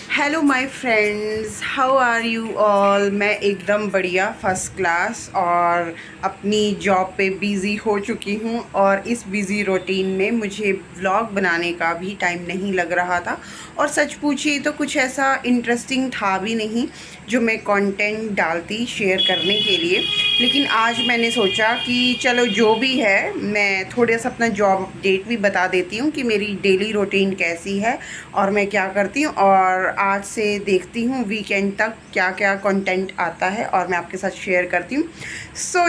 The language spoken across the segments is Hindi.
Hello my friends, how are you all. मैं एकदम बढ़िया, फर्स्ट क्लास और अपनी जॉब पे बिज़ी हो चुकी हूँ। और इस बिज़ी रूटीन में मुझे व्लॉग बनाने का भी टाइम नहीं लग रहा था। और सच पूछिए तो कुछ ऐसा इंटरेस्टिंग था भी नहीं जो मैं कंटेंट डालती शेयर करने के लिए। लेकिन आज मैंने सोचा कि चलो जो भी है, मैं थोड़ा सा अपना जॉब अपडेट भी बता देती हूँ कि मेरी डेली रूटीन कैसी है और मैं क्या करती हूँ। और आज से देखती हूँ वीकेंड तक क्या क्या कंटेंट आता है और मैं आपके साथ शेयर करती हूँ।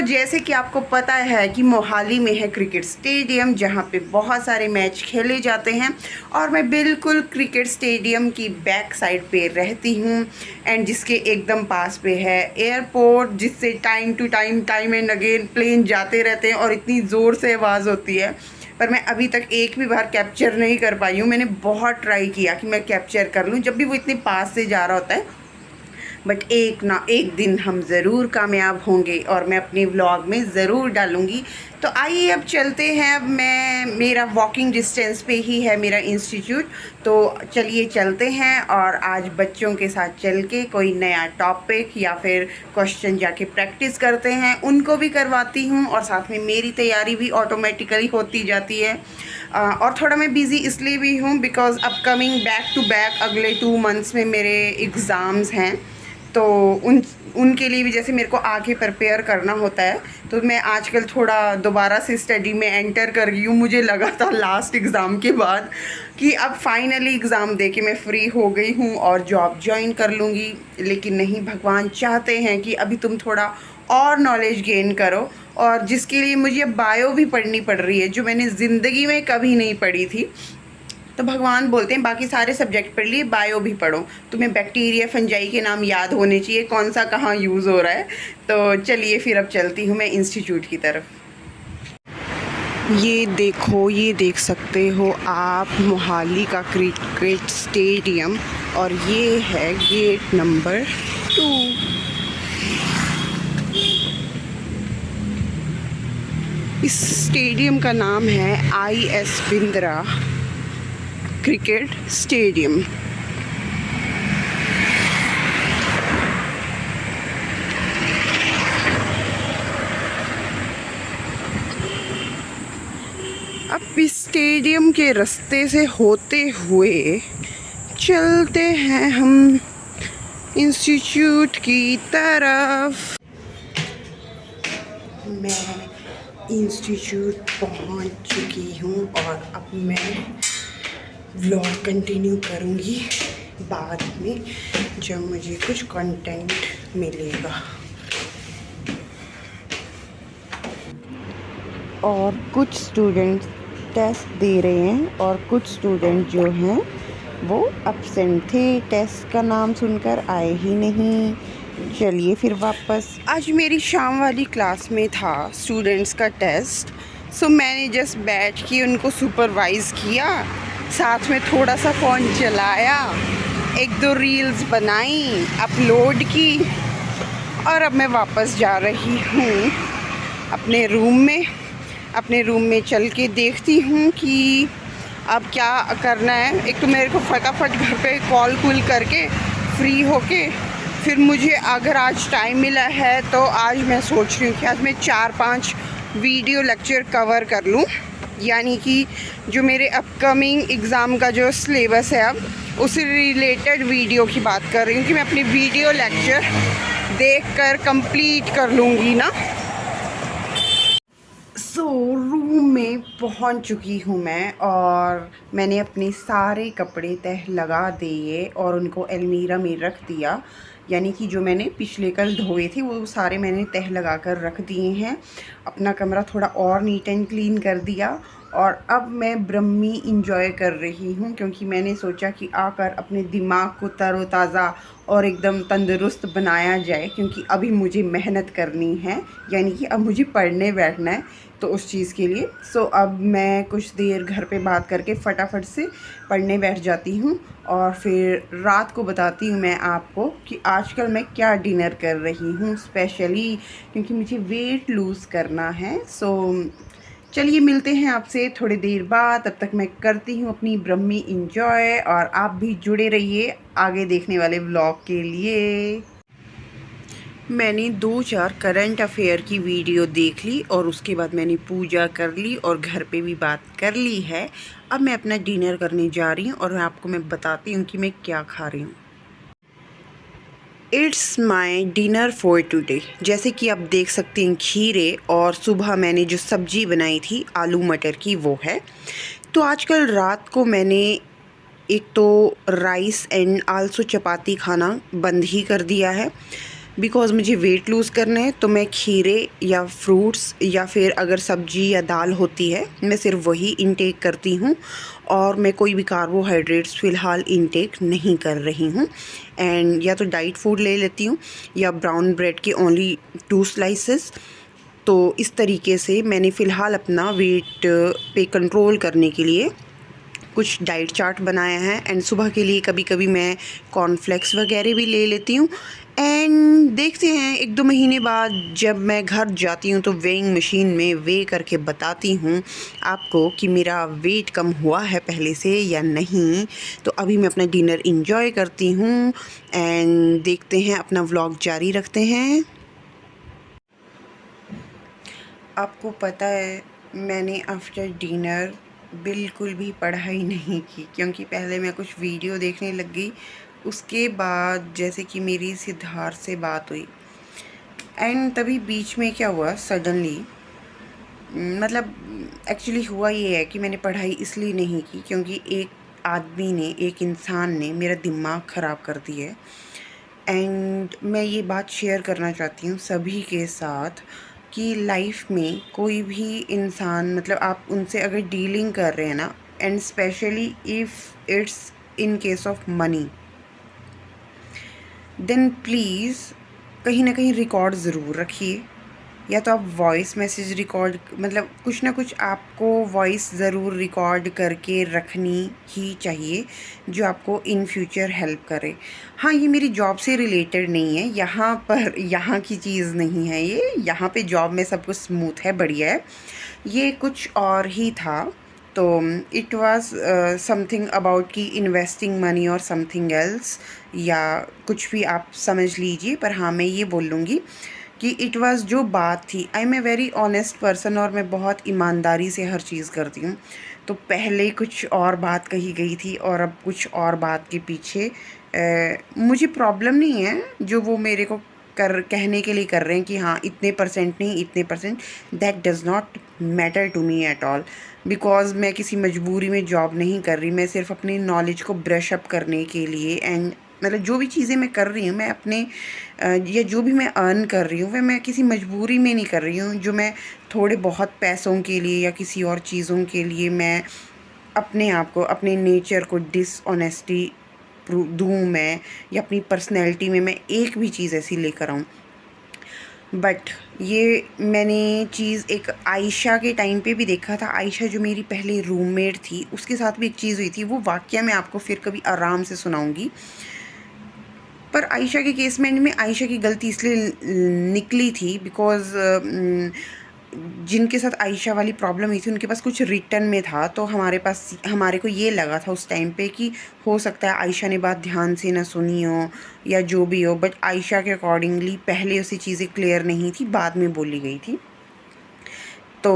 जैसे कि आपको पता है कि मोहाली में है क्रिकेट स्टेडियम, जहाँ पे बहुत सारे मैच खेले जाते हैं और मैं बिल्कुल क्रिकेट स्टेडियम की बैक साइड पे रहती हूँ। एंड जिसके एकदम पास पे है एयरपोर्ट, जिससे टाइम एंड अगेन प्लेन जाते रहते हैं और इतनी ज़ोर से आवाज़ होती है। पर मैं अभी तक एक भी बार कैप्चर नहीं कर पाई हूँ। मैंने बहुत ट्राई किया कि मैं कैप्चर कर लूँ जब भी वो इतने पास से जा रहा होता है, बट एक ना एक दिन हम ज़रूर कामयाब होंगे और मैं अपने व्लॉग में ज़रूर डालूँगी। तो आइए अब चलते हैं। अब मेरा वॉकिंग डिस्टेंस पे ही है मेरा इंस्टीट्यूट, तो चलिए चलते हैं और आज बच्चों के साथ चल के कोई नया टॉपिक या फिर क्वेश्चन जाके प्रैक्टिस करते हैं, उनको भी करवाती हूँ और साथ में मेरी तैयारी भी ऑटोमेटिकली होती जाती है। और थोड़ा मैं बिज़ी इसलिए भी हूँ because upcoming back to back अगले 2 मंथ्स में मेरे एग्ज़ाम्स हैं। तो उनके लिए भी जैसे मेरे को आगे प्रिपेयर करना होता है, तो मैं आजकल थोड़ा दोबारा से स्टडी में एंटर कर गई हूँ। मुझे लगा था लास्ट एग्ज़ाम के बाद कि अब फाइनली एग्ज़ाम दे के मैं फ्री हो गई हूँ और जॉब ज्वाइन कर लूँगी, लेकिन नहीं, भगवान चाहते हैं कि अभी तुम थोड़ा और नॉलेज गेन करो। और जिसके लिए मुझे बायो भी पढ़नी पड़ रही है, जो मैंने ज़िंदगी में कभी नहीं पढ़ी थी। तो भगवान बोलते हैं बाकी सारे सब्जेक्ट पढ़ लिए, बायो भी पढ़ो। तुम्हें बैक्टीरिया फंजाई के नाम याद होने चाहिए, कौन सा कहाँ यूज़ हो रहा है। तो चलिए फिर अब चलती हूँ मैं इंस्टीट्यूट की तरफ। ये देखो, ये देख सकते हो आप मोहाली का क्रिकेट स्टेडियम और ये है गेट नंबर 2। इस स्टेडियम का नाम है IS बिंद्रा क्रिकेट स्टेडियम। अब इस स्टेडियम के रास्ते से होते हुए चलते हैं हम इंस्टीट्यूट की तरफ। मैं इंस्टीट्यूट पहुंच चुकी हूं और अब मैं व्लॉग कंटिन्यू करूंगी बाद में, जब मुझे कुछ कंटेंट मिलेगा। और कुछ स्टूडेंट टेस्ट दे रहे हैं और कुछ स्टूडेंट जो हैं वो एब्सेंट थे, टेस्ट का नाम सुनकर आए ही नहीं। चलिए फिर वापस। आज मेरी शाम वाली क्लास में था स्टूडेंट्स का टेस्ट, सो मैंने जस्ट बैठ के उनको सुपरवाइज़ किया, साथ में थोड़ा सा फ़ोन चलाया, 1-2 रील्स बनाई, अपलोड की और अब मैं वापस जा रही हूँ अपने रूम में चल के देखती हूँ कि अब क्या करना है। एक तो मेरे को फटाफट घर पे कॉल करके फ्री होके फिर मुझे, अगर आज टाइम मिला है तो आज मैं सोच रही हूँ कि आज मैं 4-5 वीडियो लेक्चर कवर कर लूँ, यानी कि जो मेरे अपकमिंग एग्ज़ाम का जो सिलेबस है अब उससे रिलेटेड वीडियो की बात कर रही हूँ कि मैं अपनी वीडियो लेक्चर देखकर कंप्लीट कर लूँगी ना। रूम में पहुंच चुकी हूँ मैं और मैंने अपने सारे कपड़े तह लगा दिए और उनको अलमीरा में रख दिया, यानी कि जो मैंने पिछले कल धोए थे वो सारे मैंने तह लगा कर रख दिए हैं। अपना कमरा थोड़ा और नीट एंड क्लीन कर दिया और अब मैं ब्रह्मी इंजॉय कर रही हूँ, क्योंकि मैंने सोचा कि आकर अपने दिमाग को तरोताज़ा और एकदम तंदुरुस्त बनाया जाए, क्योंकि अभी मुझे मेहनत करनी है, यानी कि अब मुझे पढ़ने बैठना है, तो उस चीज़ के लिए। अब मैं कुछ देर घर पे बात करके फटाफट से पढ़ने बैठ जाती हूँ और फिर रात को बताती हूँ मैं आपको कि आजकल मैं क्या डिनर कर रही हूँ स्पेशली, क्योंकि मुझे वेट लूज़ करना है। चलिए मिलते हैं आपसे थोड़ी देर बाद। तब तक मैं करती हूँ अपनी ब्रह्मी इंजॉय, और आप भी जुड़े रहिए आगे देखने वाले व्लॉग के लिए। मैंने 2-4 करंट अफेयर की वीडियो देख ली और उसके बाद मैंने पूजा कर ली और घर पे भी बात कर ली है। अब मैं अपना डिनर करने जा रही हूँ और आपको मैं बताती हूँ कि मैं क्या खा रही हूँ। It's my dinner for today. जैसे कि आप देख सकते हैं खीरे, और सुबह मैंने जो सब्ज़ी बनाई थी आलू मटर की वो है। तो आजकल रात को मैंने एक तो राइस एंड आल्सो चपाती खाना बंद ही कर दिया है, बिकॉज़ मुझे वेट लूज़ करना है। तो मैं खीरे या फ्रूट्स या फिर अगर सब्ज़ी या दाल होती है मैं सिर्फ वही इंटेक करती हूँ, और मैं कोई भी कार्बोहाइड्रेट्स फ़िलहाल इंटेक नहीं कर रही हूँ। एंड या तो डाइट फूड ले लेती हूँ या ब्राउन ब्रेड के ओनली 2 स्लाइसेस। तो इस तरीके से मैंने फ़िलहाल अपना वेट पे कंट्रोल करने के लिए कुछ डाइट चार्ट बनाया है। एंड सुबह के लिए कभी कभी मैं कॉर्नफ्लेक्स वगैरह भी ले लेती हूँ। एंड देखते हैं 1-2 महीने बाद जब मैं घर जाती हूँ तो वेइंग मशीन में वे करके बताती हूँ आपको कि मेरा वेट कम हुआ है पहले से या नहीं। तो अभी मैं अपना डिनर इंजॉय करती हूँ एंड देखते हैं, अपना व्लॉग जारी रखते हैं। आपको पता है मैंने आफ्टर डिनर बिल्कुल भी पढ़ाई नहीं की, क्योंकि पहले मैं कुछ वीडियो देखने लग गई। उसके बाद जैसे कि मेरी सिद्धार्थ से बात हुई एंड तभी बीच में क्या हुआ सडनली, मतलब एक्चुअली हुआ ये है कि मैंने पढ़ाई इसलिए नहीं की क्योंकि एक आदमी ने, एक इंसान ने मेरा दिमाग ख़राब कर दिया है। एंड मैं ये बात शेयर करना चाहती हूँ सभी के साथ कि लाइफ में कोई भी इंसान, मतलब आप उनसे अगर डीलिंग कर रहे हैं ना, and specially if it's in case of money, then please कहीं ना कहीं रिकॉर्ड ज़रूर रखिए। या तो आप वॉइस मैसेज रिकॉर्ड, मतलब कुछ ना कुछ आपको वॉइस ज़रूर रिकॉर्ड करके रखनी ही चाहिए जो आपको इन फ्यूचर हेल्प करे। हाँ, ये मेरी जॉब से रिलेटेड नहीं है, यहाँ पर यहाँ की चीज़ नहीं है ये। यहाँ पे जॉब में सब कुछ स्मूथ है, बढ़िया है। ये कुछ और ही था। तो इट वाज समथिंग अबाउट कि इन्वेस्टिंग मनी और समथिंग एल्स, या कुछ भी आप समझ लीजिए। पर हाँ, मैं ये बोल लूँगी कि इट वाज़ जो बात थी, I am a very honest person और मैं बहुत ईमानदारी से हर चीज़ करती हूँ। तो पहले कुछ और बात कही गई थी और अब कुछ और बात के पीछे मुझे प्रॉब्लम नहीं है जो वो मेरे को कहने के लिए कर रहे हैं कि हाँ इतने परसेंट नहीं इतने percent. That does not matter to me at all, because मैं किसी मजबूरी में जॉब नहीं कर रही। मैं सिर्फ अपनी नॉलेज को ब्रश अप करने के लिए, एंड मतलब जो भी चीज़ें मैं कर रही हूँ मैं अपने या जो भी मैं अर्न कर रही हूँ वह मैं किसी मजबूरी में नहीं कर रही हूँ, जो मैं थोड़े बहुत पैसों के लिए या किसी और चीज़ों के लिए मैं अपने आप को, अपने नेचर को डिसऑनेस्टी दूँ मैं, या अपनी पर्सनैलिटी में मैं एक भी चीज़ ऐसी लेकर आऊँ। बट ये मैंने चीज़ एक आयशा के टाइम पे भी देखा था। आयशा जो मेरी पहले रूममेट थी उसके साथ भी एक चीज़ हुई थी, वो वाक़या मैं आपको फिर कभी आराम से सुनाऊँगी। पर आयशा के केस में आयशा की गलती इसलिए निकली थी बिकॉज़ जिनके साथ आयशा वाली प्रॉब्लम हुई थी उनके पास कुछ रिटर्न में था। तो हमारे को ये लगा था उस टाइम पे कि हो सकता है आयशा ने बात ध्यान से ना सुनी हो या जो भी हो, बट आयशा के अकॉर्डिंगली पहले उसे चीज़ें क्लियर नहीं थी, बाद में बोली गई थी। तो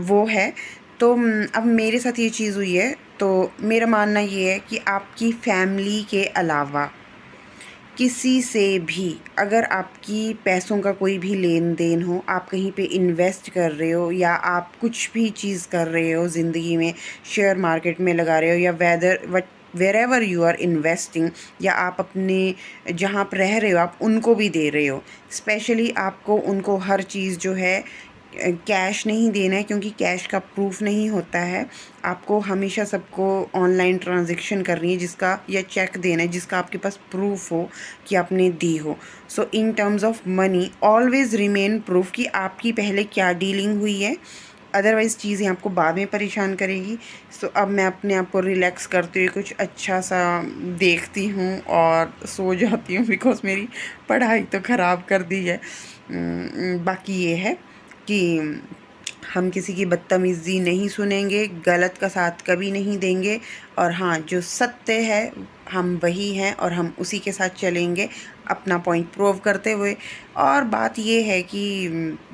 वो है। तो अब मेरे साथ ये चीज़ हुई है। तो मेरा मानना ये है कि आपकी फैमिली के अलावा किसी से भी अगर आपकी पैसों का कोई भी लेन देन हो, आप कहीं पे इन्वेस्ट कर रहे हो या आप कुछ भी चीज़ कर रहे हो ज़िंदगी में, शेयर मार्केट में लगा रहे हो या wherever you are investing, या आप अपने जहाँ पर रह रहे हो आप उनको भी दे रहे हो, स्पेशली आपको उनको हर चीज़ जो है कैश नहीं देना है, क्योंकि कैश का प्रूफ नहीं होता है। आपको हमेशा सबको ऑनलाइन ट्रांजैक्शन करनी है जिसका, या चेक देना है जिसका आपके पास प्रूफ हो कि आपने दी हो। So in terms of money always remain proof कि आपकी पहले क्या डीलिंग हुई है, अदरवाइज़ चीज़ें आपको बाद में परेशान करेगी। सो अब मैं अपने आप को रिलैक्स करते हुए कुछ अच्छा सा देखती हूँ और सो जाती हूँ, बिकॉज़ मेरी पढ़ाई तो ख़राब कर दी है। बाकी ये है कि हम किसी की बदतमीज़ी नहीं सुनेंगे, गलत का साथ कभी नहीं देंगे और हाँ, जो सत्य है हम वही हैं और हम उसी के साथ चलेंगे अपना पॉइंट प्रूव करते हुए। और बात ये है कि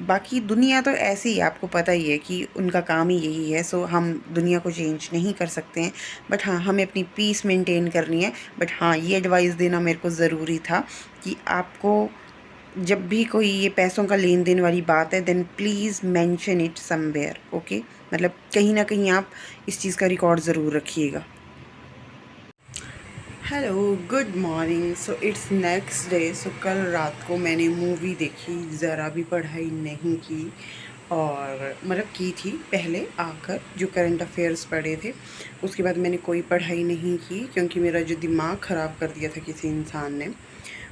बाकी दुनिया तो ऐसी है, आपको पता ही है कि उनका काम ही यही है, सो हम दुनिया को चेंज नहीं कर सकते हैं। बट हाँ, हमें अपनी पीस मेंटेन करनी है। बट हाँ, ये एडवाइस देना मेरे को ज़रूरी था कि आपको जब भी कोई ये पैसों का लेन देन वाली बात है, then please mention it somewhere, okay. मतलब कहीं ना कहीं आप इस चीज़ का रिकॉर्ड ज़रूर रखिएगा। Hello, good morning. So it's next day. So कल रात को मैंने मूवी देखी, ज़रा भी पढ़ाई नहीं की और मतलब की थी पहले आकर जो करंट अफेयर्स पढ़े थे, उसके बाद मैंने कोई पढ़ाई नहीं की क्योंकि मेरा जो दिमाग ख़राब कर दिया था किसी इंसान ने,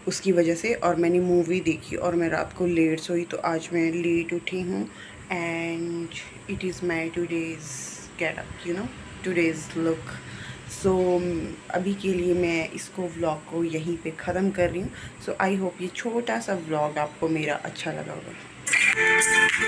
उसकी वजह से। और मैंने मूवी देखी और मैं रात को लेट सोई, तो आज मैं लेट उठी हूँ and it is my today's get up, today's look. So अभी के लिए मैं इसको व्लॉग को यहीं पे ख़त्म कर रही हूँ। सो आई होप ये छोटा सा व्लॉग आपको मेरा अच्छा लगा होगा।